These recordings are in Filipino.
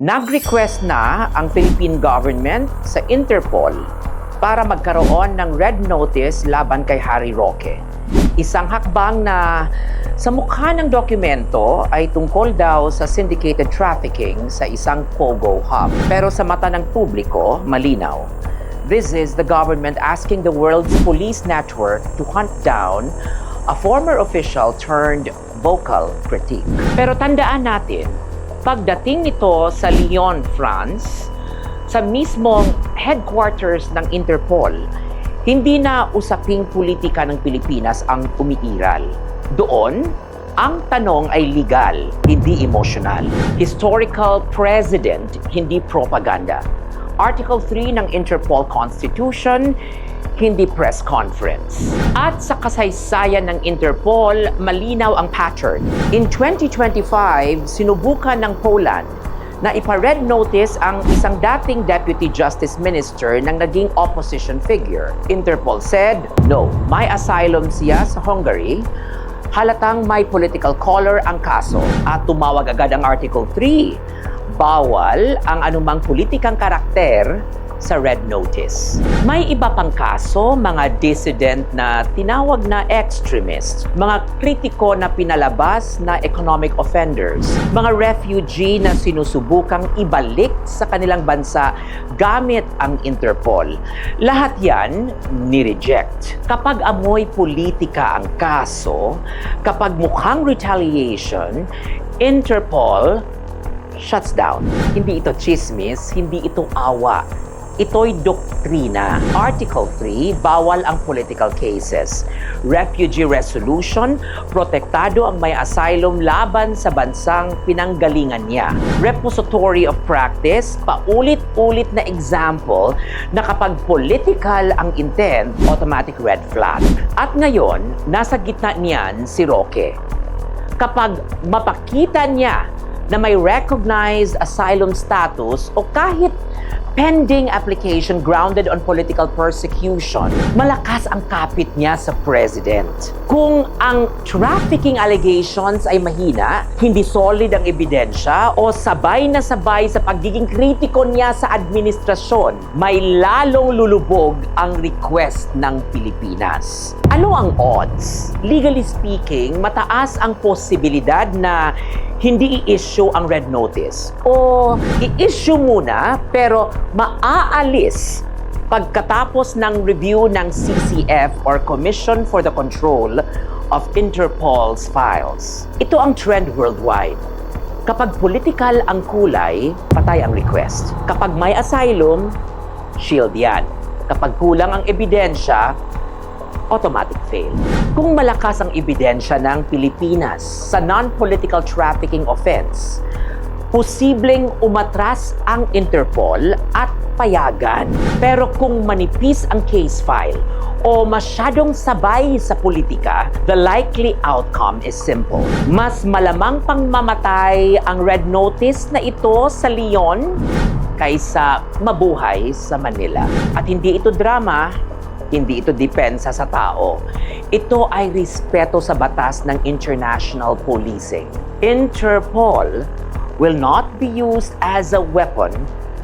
Nag-request na ang Philippine government sa Interpol para magkaroon ng red notice laban kay Harry Roque. Isang hakbang na sa mukha ng dokumento ay tungkol daw sa syndicated trafficking sa isang Pogo hub. Pero sa mata ng publiko, malinaw. This is the government asking the world's police network to hunt down a former official turned vocal critic. Pero tandaan natin, pagdating nito sa Lyon, France, sa mismong headquarters ng Interpol, hindi na usaping politika ng Pilipinas ang umiiral. Doon, ang tanong ay legal, hindi emotional. Historical precedent, hindi propaganda. Article 3 ng Interpol Constitution, hindi press conference. At sa kasaysayan ng Interpol, malinaw ang pattern. In 2025, sinubukan ng Poland na ipa-red notice ang isang dating Deputy Justice Minister ng naging opposition figure. Interpol said, no, may asylum siya sa Hungary. Halatang may political color ang kaso at tumawag agad ang Article 3. Bawal ang anumang politikang karakter sa red notice. May iba pang kaso, mga dissident na tinawag na extremists, mga kritiko na pinalabas na economic offenders, mga refugee na sinusubukang ibalik sa kanilang bansa gamit ang Interpol. Lahat yan ni-reject. Kapag amoy politika ang kaso, kapag mukhang retaliation, Interpol shuts down. Hindi ito chismis, hindi ito awa. Ito'y doktrina. Article 3, bawal ang political cases. Refugee resolution, protektado ang may asylum laban sa bansang pinanggalingan niya. Repository of practice, paulit-ulit na example na kapag political ang intent, automatic red flag. At ngayon, nasa gitna niyan si Roque. Kapag mapakita niya na may recognized asylum status o kahit pending application grounded on political persecution, malakas ang kapit niya sa president. Kung ang trafficking allegations ay mahina, hindi solid ang ebidensya, o sabay na sabay sa pagiging kritiko niya sa administrasyon, may lalong lulubog ang request ng Pilipinas. Ano ang odds? Legally speaking, mataas ang posibilidad na hindi i-issue ang red notice. O i-issue muna pero maaalis pagkatapos ng review ng CCF or Commission for the Control of Interpol's files. Ito ang trend worldwide. Kapag political ang kulay, patay ang request. Kapag may asylum, shield yan. Kapag kulang ang ebidensya, automatic fail. Kung malakas ang ebidensya ng Pilipinas sa non-political trafficking offense, posibleng umatras ang Interpol at payagan. Pero kung manipis ang case file o masyadong sabay sa politika, the likely outcome is simple. Mas malamang pang mamatay ang red notice na ito sa Lyon kaysa mabuhay sa Manila. At hindi ito drama, hindi ito depensa sa tao. Ito ay respeto sa batas ng international policing. Interpol will not be used as a weapon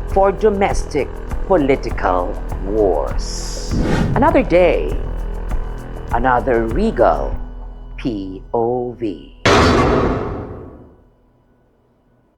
for domestic political wars. Another day, another Regal POV.